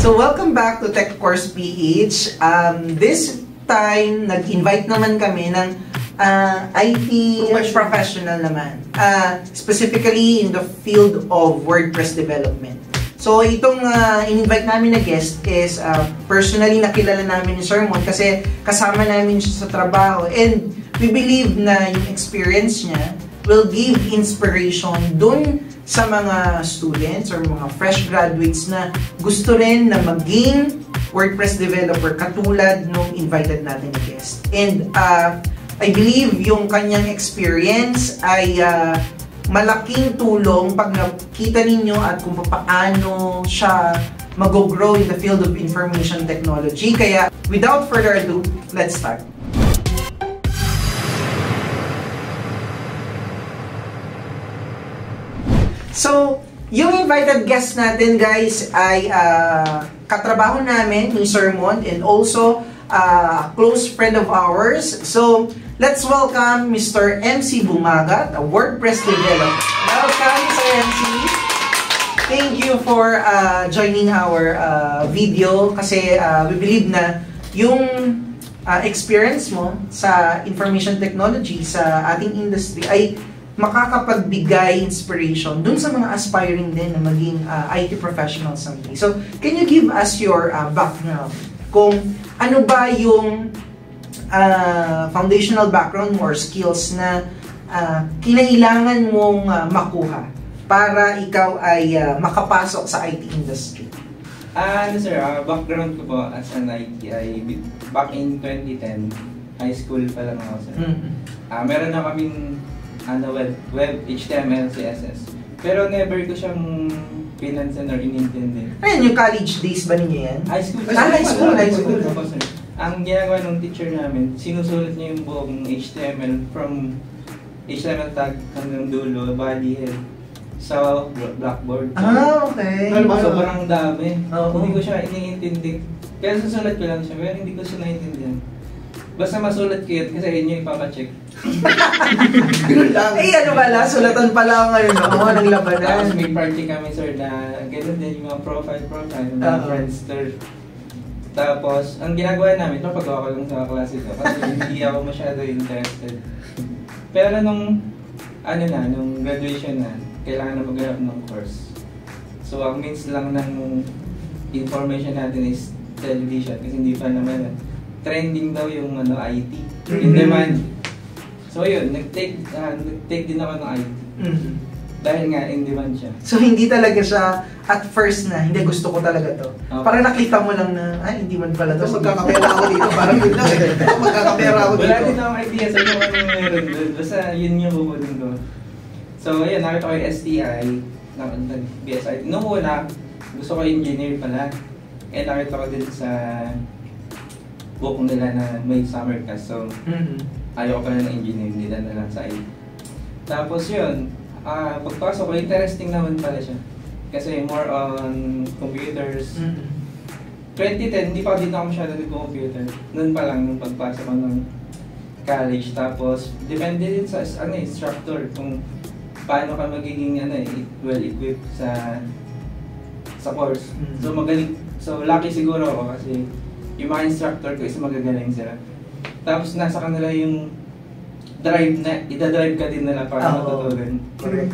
So welcome back to Tech Course PH. This time, nag-invite naman kami ng IT professional naman. Specifically in the field of WordPress development. So itong in-invite namin na guest is personally nakilala namin ni Sir Mon kasi kasama namin siya sa trabaho. And we believe na yung experience niya will give inspiration dun sa mga students or mga fresh graduates na gusto rin na maging WordPress developer katulad nung invited natin na guest. And I believe yung kanyang experience ay malaking tulong pag nakita ninyo at kung paano siya mag-grow in the field of information technology. Kaya without further ado, let's start. So, yung invited guest natin guys ay katrabaho namin ni Sir Mon and also a close friend of ours. So, let's welcome Mr. MC Bumagat, a WordPress developer. Welcome, Sir MC. Thank you for joining our video kasi we believe na yung experience mo sa information technology sa ating industry ay makakapagbigay inspiration dun sa mga aspiring din na maging IT professional someday. So, can you give us your background? Kung ano ba yung foundational background or skills na kinailangan mong makuha para ikaw ay makapasok sa IT industry? Sir, background ko po as an IT ay back in 2010, high school pa lang ako, sir. Meron na kaming web, HTML, CSS. Pero never ko siyang pinansin or inintindi. Ayun, yung college days ba ninyo yan? High school. High school. Ang ginagawa ng teacher namin, sinusulat niya yung buong HTML from HTML tag hanggang dulo, body, head, sa blackboard. So, Okay. Sobrang dami. Hindi ko siya iniintindi. Kaya susulat ko lang siya, pero hindi ko siya naiintindihan. Basta masulat ko yun kasi yun yung ipapacheck. Eh, ano pala? Sulatan pala ngayon ako ng labanan. Tapos may party kami, sir, na gano'n din yung mga profile, mga friendster. Tapos, ang ginagawa namin, ito pagawa ko lang sa klase ko kasi hindi ako masyado interested. Pero nung graduation na, kailangan na maghanap ng course. So, ang means lang ng information natin is television kasi hindi pa naman trending daw yung IT, in demand. So yun, nag-take din ako ng IT. Dahil nga in demand siya. So hindi talaga siya at first na, hindi gusto ko talaga to. Okay. Parang nakita mo lang na, ay hindi man pala to. Magkakapera ako dito, parang yun lang. Magkakapera ako dito. Wala din akong idea sa kung anong meron doon. Basta yun yung kukunin ko. So yun, nakita ko yung STI, BSI. Noong una, gusto ko engineer pala. Eh nakita ko din sa book nila na may summer class. So, ayaw ko pala ng engineering, nila na lang sa IT. Tapos yun, pagpasok ko, interesting naman pala siya. Kasi more on computers. 2010, hindi pa din ako masyado nag-computer. Noon pa lang, nung pagpasok ko ng college. Tapos, depende din sa instructor kung paano ka magiging well-equipped sa course. So, magaling. So, lucky siguro ako kasi yung mga instructor ko is magagaling sila. Tapos nasa kanila yung drive na, ida-drive ka din nila para matutunan. Correct.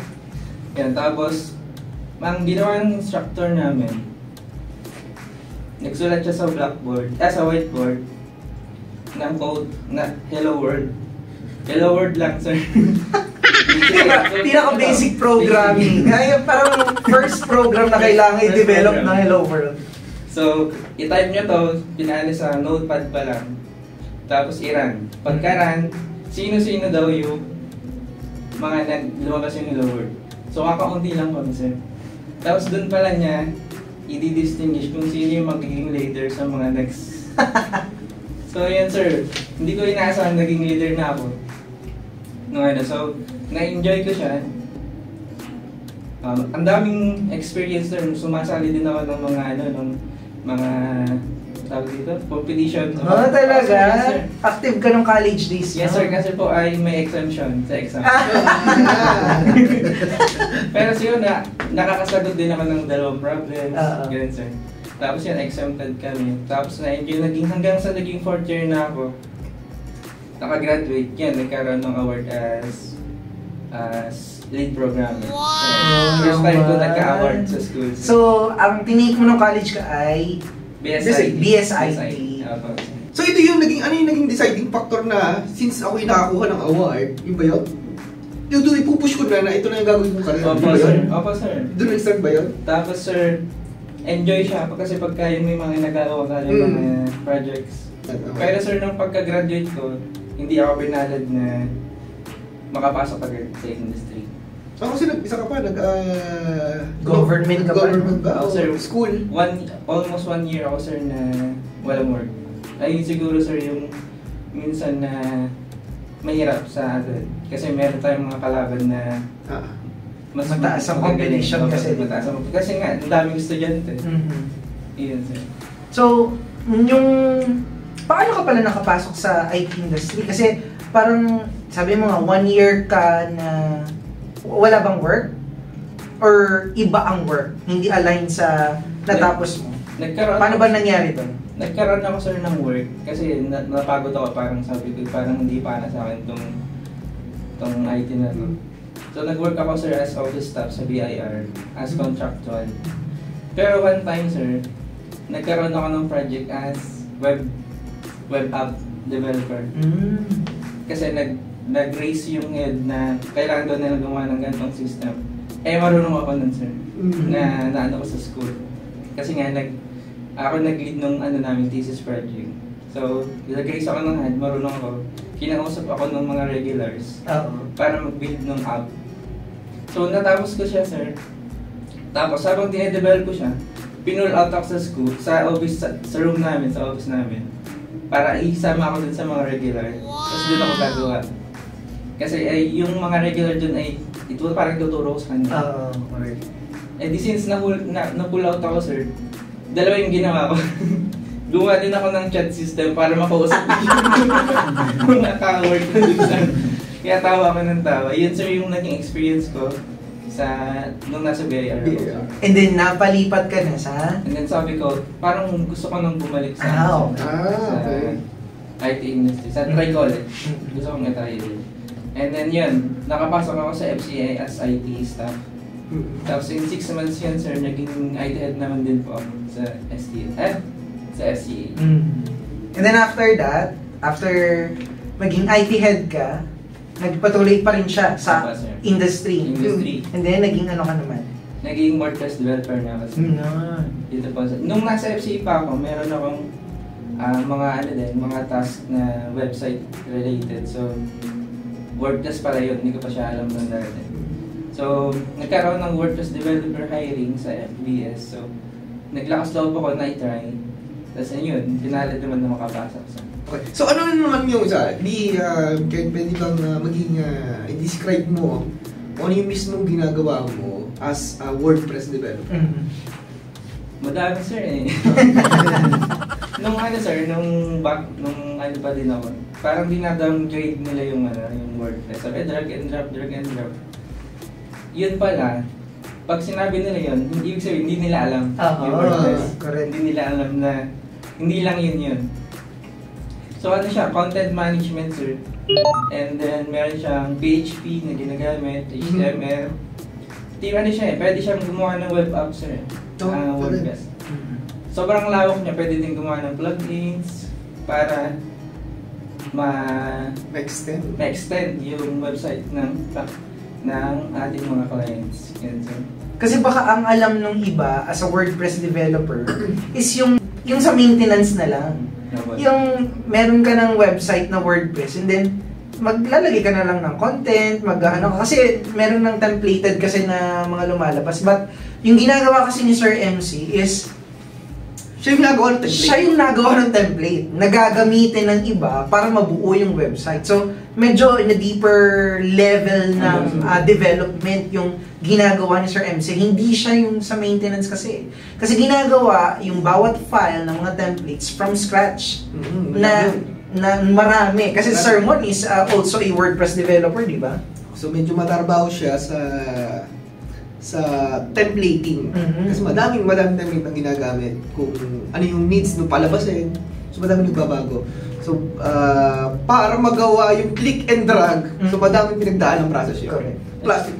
Yan, tapos, ang ginawa ng instructor namin, nagsulat siya sa blackboard, sa whiteboard, ng code na hello world. Hello world lang, sir. Pinaka-basic programming. Kaya parang first program na kailangan i-develop ng hello world. So, i-type nyo to, pinali sa notepad pa lang. Tapos i-run. Pagka-run, sino-sino daw yung mga lumabas yung hello world. So, kakaunti lang kami, sir. Tapos doon pala niya, i-distinguish kung sino yung magiging leader sa mga next. So, yan, sir. Hindi ko inaasahan naging leader na ako. So, na-enjoy ko siya. Ang daming experience, sir. Sumasali din ako ng mga tawag dito, competition. Talaga? Yes, sir. Active ka nung college days? Yes, sir, kasi po ay may exemption sa exam. Pero siya nakakasagot din ako ng dalawang problems. Ganun, sir. Tapos yun, exempted kami. Tapos naging hanggang sa naging 4th year na ako, nakagraduate yan, nagkaroon ng award as lead programmer. So, first time ko nagka-award sa school. So, ang tinake mo ng college ka ay BSIT. So ito yung naging deciding factor na since ako yung nakakuha ng award, yung ba yun? Yung doon ipupush ko na ito na yung gagawin mong career. Opo, sir. Doon nag-start ba yun? Tapos, sir, enjoy siya kasi pagka yung may mga nagagawa ka yung mga projects. Pero sir, nung pagka-graduate ko, hindi ako pinalad na makapasok agad sa industry. Ako kasi isa ka pa, government ka pa? Government ka? Sir, School? Almost 1 year ako, sir, na walang work. Ayun siguro, sir, yung minsan na mahirap sa atin. Kasi meron tayong mga kalaban na mas mataas ang competition kasi. Kasi nga, ang daming estudyante. Iyon, sir. So, paano ka pala nakapasok sa IT industry? Kasi parang, sabi mo nga, 1 year ka na wala bang work? Or iba ang work? Hindi align sa natapos mo? Paano ba nangyari to? Nagkaroon ako, sir, ng work kasi napagod ako, parang sabi ko, parang hindi para sa akin tong IT na to. So nag-work ako, sir, as office staff sa BIR, as contractual. Pero one time, sir, nagkaroon ako ng project as web app developer. Kasi nag-raise yung head na kailangan doon nila gumawa ng ganitong system. Marunong ako nun, sir, na ano ko sa school. Kasi nga, ako nag-lead nung namin thesis project. So, nag-raise ako ng head, marunong ako. Kinausap ako ng mga regulars para mag-build ng app. So, natapos ko siya, sir. Tapos, habang dinedevelop ko siya, pinull out ako sa school, sa office, sa room namin, sa office namin. Para isama ako dun sa mga regular. Tapos doon ako gagawa. Kasi yung mga regular dun ay, ito parang tuturo ko sa kanya. Correct. Di since na-pull out ako, sir, dalawa yung ginawa ko. Gumawa din ako ng chat system para makausap yung mga ka-work ko dun sa... Kaya tawa ako ng tawa. Yun, sir, yung naging experience ko nung nasa BIR ako. And then, napalipat ka na sa? And then sabi ko, parang gusto ko nang bumalik sa IT industry, sa try college. Gusto kong i-try din. And then yun, nakapasok ako sa FCA as IT staff. Tapos in 6 months yun, sir, naging IT head naman din po ako sa sa FCA. And then after that, after maging IT head ka, nagpatuloy pa rin siya sa industry. And then, naging ano ka naman? Naging WordPress developer na kasi. Dito po. Nung nasa FCA pa ako, meron akong mga task na website related. So, WordPress pala yun. Hindi ko pa siya alam ng dati. So, nagkaroon ng WordPress developer hiring sa FBS. So, naglakas loob ako na i-try. Tapos yun, pinalad naman na makapasok sa. Okay. So ano naman yung pwede bang maging i-describe mo kung ano yung mismong ginagawa mo as a WordPress developer? Madami, sir, nung ano pa din ako, parang dinadowngrade nila yung WordPress. Sabi, drag and drop. Yun pala, pag sinabi nila yun, hindi ibig sabihin, hindi nila alam yung WordPress. Hindi nila alam na hindi lang yun. So ano siya, content management, sir. And then meron siyang PHP na ginagamit, HTML. Ano siya pwede siyang gumawa ng web app, sir. WordPress. Sobrang lawak niya, pwede din gumawa ng plugins para ma-extend yung website ng ating mga clients. Yan, sir. Kasi baka ang alam nung iba as a WordPress developer is yung sa maintenance na lang. Yung meron ka ng website na WordPress and then maglalagay ka na lang ng content, kasi meron ng templated kasi na mga lumalabas. But yung ginagawa kasi ni Sir MC is Siya yung nagawa ng template. Siya yung nagawa ng template na gagamitin ng iba para mabuo yung website. So, medyo in a deeper level ng development yung ginagawa ni Sir MC. Hindi siya yung sa maintenance kasi. Kasi ginagawa yung bawat file ng mga templates from scratch. Na marami. Kasi Sermon is also a WordPress developer, di ba? So, medyo matarbaho siya sa templating. Kasi madaming template ang ginagamit kung ano yung needs nung palabasin. So madaming nagbabago. So para magawa yung click and drag, so madaming pinagdaan ng process yun. Correct.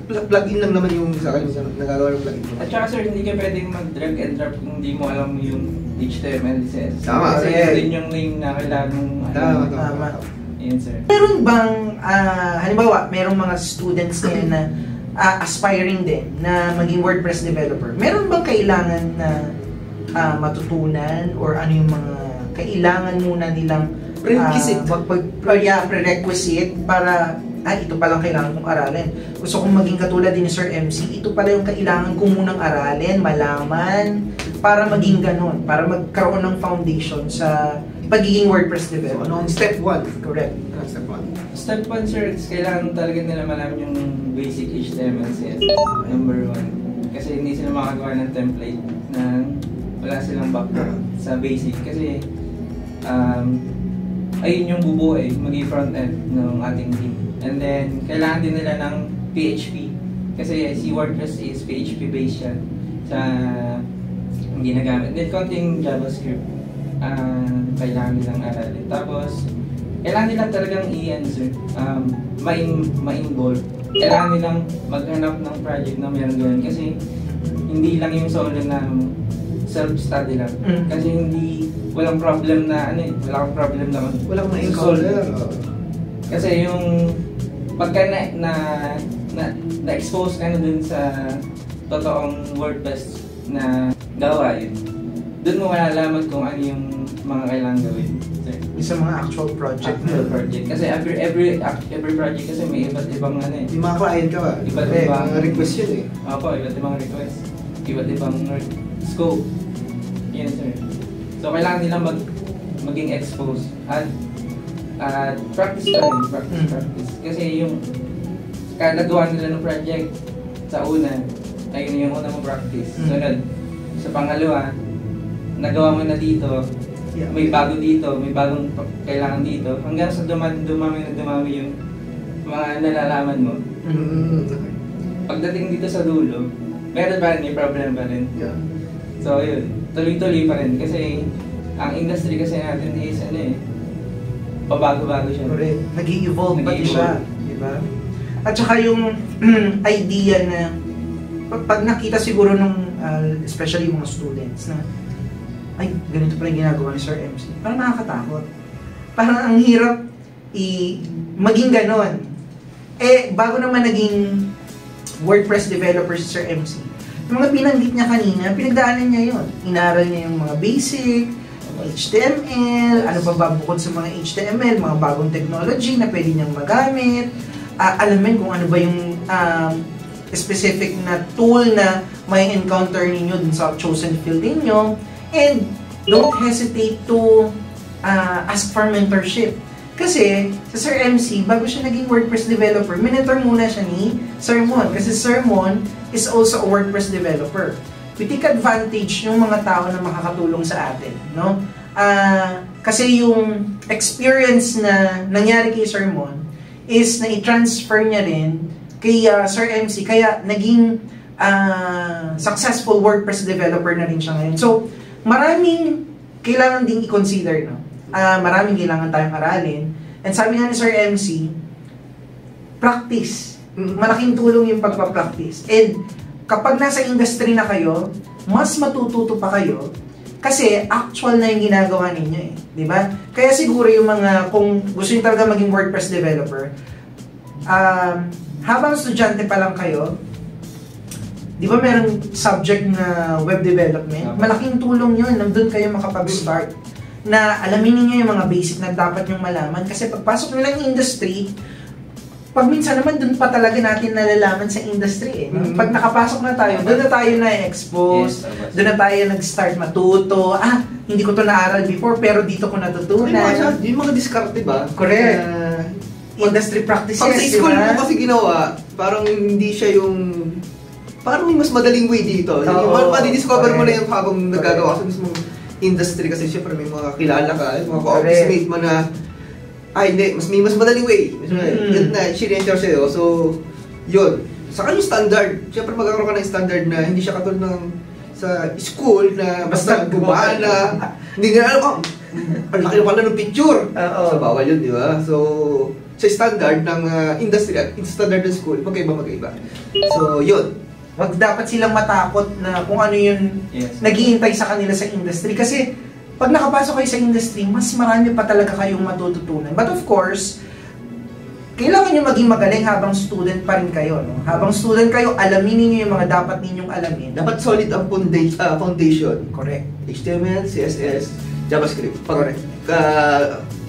Plug-in lang naman yung sa akin nagagawa ng plugin. At saka sir, hindi ka pwedeng mag-drag and drop kung hindi mo alam yung HTML, CSS. Tama. Kasi yun yung name na kailangan Tama. Ayan sir. Meron bang, halimbawa, merong mga students ngayon na aspiring din na maging WordPress developer. Meron bang kailangan na matutunan or ano yung mga kailangan muna nilang prerequisite para ito palang kailangan kong aralin. Gusto kong maging katulad din ni Sir MC, ito pala yung kailangan kong munang aralin, malaman, para maging ganun, para magkaroon ng foundation sa pagiging WordPress developer. So, step 1. Correct. Step 1. Step 1 sir, kailangan talaga nila malaman yung basic HTML, CSS. Number 1. Kasi hindi sila makagawa ng template na wala silang background sa basic. Kasi ayun yung bubuo maging front end ng ating team. And then, kailangan din nila ng PHP. Kasi si WordPress is PHP based siya sa ginagamit. Then, konting JavaScript kailangan nilang aralin. Tapos, kailangan nilang talagang i-answer, ma-involve. Kailangan nilang maghanap ng project na meron ganyan. Kasi, hindi lang yung solo na self-study lang. Kasi walang problem na walang problem na walang ma-encounter. Kasi yung pagka na-expose ka na dun sa totoong WordPress na gawain, dun mo malalaman kung ano yung mga kailangan gawin. Yung sa mga actual project. Kasi every project kasi may iba't ibang Yung mga client ka ba? Iba't ibang request yun Opo, iba't ibang request. Iba't ibang scope. Yan sir. So kailangan nilang maging exposed at practice pa rin, practice. Kasi yung nagawa nila ng project sa una, ayun yung una mo practice. Sunod, sa pangalawa, nagawa mo na dito, may bago dito, may bagong kailangan dito, hanggang sa dumami yung mga nalalaman mo. Pagdating dito sa dulo, meron pa rin, may problem pa rin. So yun, tuloy-tuloy pa rin kasi ang industry kasi natin is pabago-bago siya. Correct. Nag-i-evolve pati siya, di ba? At saka yung idea na pag nakita siguro nung especially yung mga students na ay, ganito pala yung ginagawa ni Sir MC. Parang nakakatakot. Parang ang hirap maging ganon. Bago naman naging WordPress developer si Sir MC, yung mga binanggit niya kanina, pinagdaanan niya yun. Inaral niya yung mga basic, HTML, ano pa ba bukod sa mga HTML, mga bagong technology na pwede niyang magamit, alamin kung ano ba yung specific na tool na may encounter ninyo dun sa chosen field ninyo, and don't hesitate to ask for mentorship. Kasi sa Sir MC, bago siya naging WordPress developer, monitor muna siya ni Sermon. Kasi Sermon is also a WordPress developer. We take advantage ng mga tao na makakatulong sa atin, no? Kasi yung experience na nangyari kay Sermon is na i-transfer niya rin kay Sir MC, kaya naging successful WordPress developer na rin siya ngayon. So, maraming kailangan ding i-consider, no? Maraming kailangan tayong aralin. And sabi nga ni Sir MC, practice. Malaking tulong yung pagpa-practice. And kapag nasa industry na kayo, mas matututo pa kayo kasi actual na yung ginagawa ninyo di ba? Kaya siguro yung mga, kung gusto nyo talaga maging WordPress developer, habang estudyante pa lang kayo, di ba merong subject na web development? Malaking tulong yun, nandun kayo makapag-start na alamin niyo yung mga basic na dapat nyong malaman kasi pagpasok nyo ng industry, pag minsan naman doon pa talaga natin nalalaman sa industry eh. No? Pag nakapasok na tayo, doon na tayo na-expose, doon na tayo nag-start matuto. Hindi ko to naaral before pero dito ko natutunan. Yung mga diskarte ba? Correct. Industry practices, pag sa school mo kasi ginawa, parang hindi siya yung parang may mas madaling way dito. Madidiscover mo na yung habang nagagawa sa mismong industry kasi syempre may mga kilala ka, yung mga office mate mo na hindi, may mas madaling way. Yun na, sinensure sa'yo. So, yun. Saka yung standard. Siyempre magkakaroon ka ng standard na hindi siya katulad ng sa school na basta gumaan na hindi na alam, ang laki pala ng picture. So, bawal yun, di ba? So, sa standard ng industry at standard ng school, magkaiba. So, yun. Wag dapat silang matakot na kung ano yung naghihintay sa kanila sa industry. Kasi, pag nakapasok kayo sa industry, mas marami pa talaga kayong matututunan. But of course, kailangan nyo maging magaling habang student pa rin kayo. No? Habang student kayo, alamin niyo yung mga dapat ninyong alamin. Dapat solid ang foundation. Correct. HTML, CSS, JavaScript. Correct.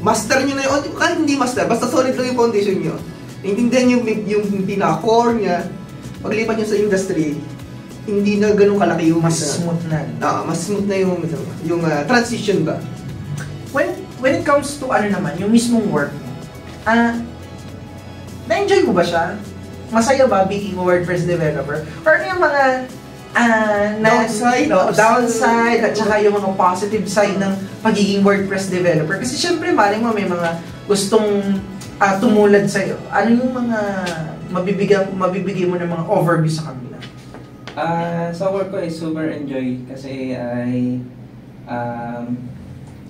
Master nyo na yun. Kahit hindi master, basta solid lang yung foundation nyo. Naintindihan yung pinaka-core niya. Paglipat nyo sa industry, hindi na ganun kalaki yung mas smooth na. Mas smooth na yung transition ba? When it comes to yung mismong work mo, na-enjoy mo ba siya? Masaya ba being a WordPress developer? Or ano yung mga downside at saka yung mga positive side ng pagiging WordPress developer? Kasi syempre, maling mo may mga gustong tumulad sa'yo. Ano yung mga mabibigay mo ng mga overview sa kanila? Sa work ko is super enjoy kasi ay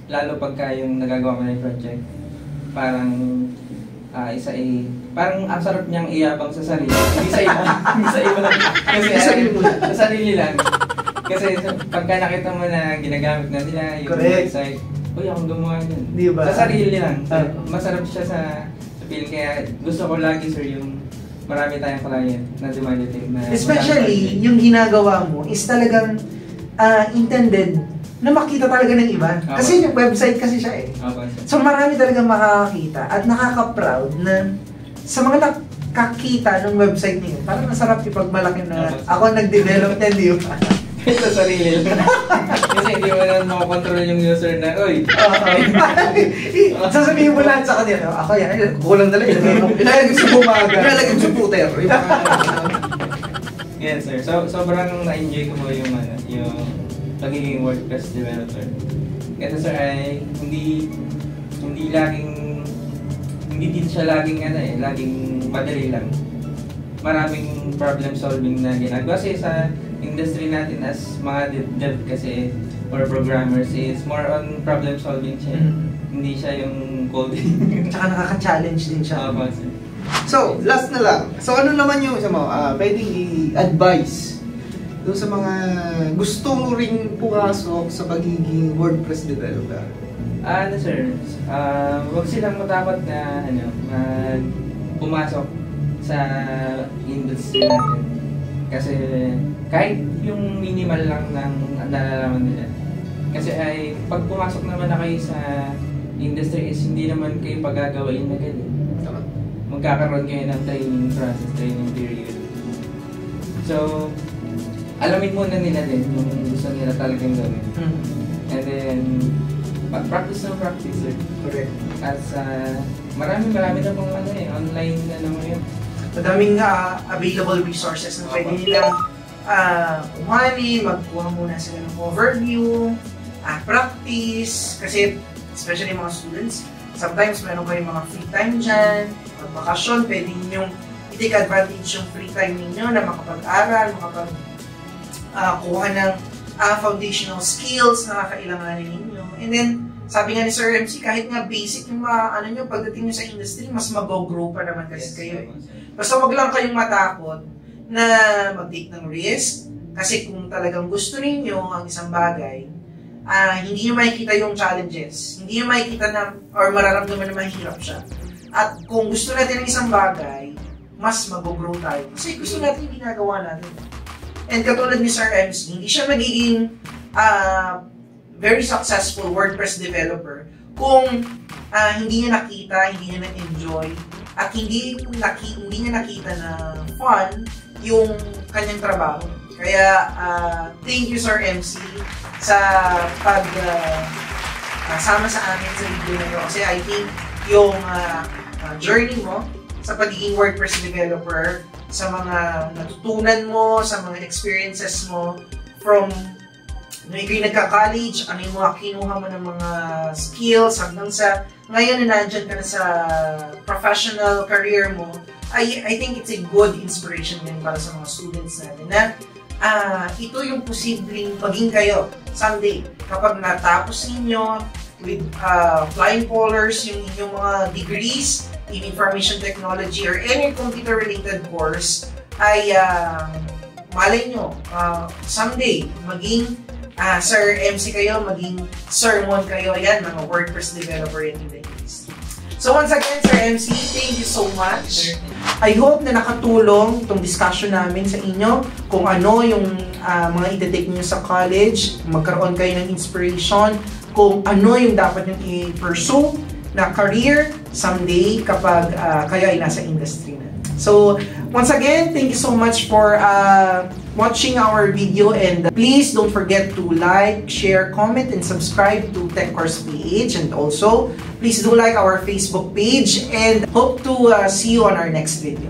lalo pagka yung nagagawa mo ng project parang parang ang sarap niyang iyabang sa sarili, hindi sa iba, hindi sa iba lang kasi sa sarili lang kasi pagka nakita mo na ginagamit na nila yung website, akong gumawa yun, diba? Sa sarili lang, masarap siya sa feeling, kaya gusto ko lagi sir yung marami tayong client na dumadating na especially yung ginagawa mo is talagang intended na makita talaga ng iba. Kasi yung website kasi siya eh. So marami talagang makakakita at nakaka-proud na sa mga nakakita ng website niyo. Parang masarap ipagmalaki na ako nag-develop na, di ba? Sa sarili lang. Kasi hindi mo na makakontrol yung user na, uy! Sasabihin mo lang sa kanila, ako yan, kulang na lang. Ilalagay sa bumaga. Ilalagay sa puter. Yes sir. So, sobrang na-enjoy ko po yung pagiging WordPress developer. Kasi sir ay hindi din siya laging madali lang. Maraming problem solving na ginagawa. Kasi sa industry natin as mga dev kasi or programmers is more on problem solving siya. Hindi siya yung coding. Tsaka nakaka-challenge din siya. So, last na lang. So, ano naman yung pwedeng i-advise doon sa mga gusto mo ring pumasok sa pagiging WordPress developer? Sir, huwag silang matakot na pumasok sa industry natin. Kasi kahit yung minimal lang ng nalalaman nila. Kasi pag pumasok naman na kayo sa industry is hindi naman kayo pagagawain na ganyan. Magkakaroon kayo ng training process, training period. So, alamin muna nila din yung gusto nila talagang gawin. And then, practice. Correct. At marami na pong online na naman yun. Madaming available resources na pwede nilang umani, magkuha muna sila ng overview, practice, kasi especially mga students, sometimes meron kayong mga free time dyan, pag bakasyon, pwede ninyong i-take advantage yung free time ninyo na makapag-aral, kuha ng foundational skills na kakailanganin ninyo. And then, sabi nga ni Sir MC, kahit nga basic yung mga pagdating nyo sa industry, mas mag-grow pa naman kasi kayo eh. Basta wag lang kayong matakot na mag-take ng risk, kasi kung talagang gusto ninyo ang isang bagay, hindi nyo makikita yung challenges, hindi nyo makikita na, or mararamdaman na mahirap siya. At kung gusto natin ng isang bagay, mas mag-grow tayo. Kasi gusto natin yung ginagawa natin. And katulad ni Sir MC, hindi siya magiging very successful WordPress developer kung hindi niya nakita, hindi niya na-enjoy at hindi niya nakita na fun yung kanyang trabaho. Kaya, thank you Sir MC sa sama sa amin sa video na yun. Kasi I think yung journey mo sa pagiging WordPress developer, sa mga natutunan mo, sa mga experiences mo from nung ikaw'y nagka-college, ano yung mga kinuha mo ng mga skills hanggang sa ngayon na nandyan ka na sa professional career mo, I think it's a good inspiration din para sa mga students natin na ito yung posibleng maging kayo someday kapag natapos ninyo with flying colors yung inyong mga degrees in information technology or any computer-related course ay malay nyo someday maging Sir MC kayo, maging sermon kayo, yan, mga WordPress developer in the East. So once again, Sir MC, thank you so much. I hope na nakatulong itong discussion namin sa inyo kung ano yung mga iti-take niyo sa college, magkaroon kayo ng inspiration, kung ano yung dapat nyo i-pursue na career someday kapag kayo ay nasa industry na. So, once again, thank you so much for watching our video, and please don't forget to like, share, comment, and subscribe to TechCourse PH, and also please do like our Facebook page, and hope to see you on our next video.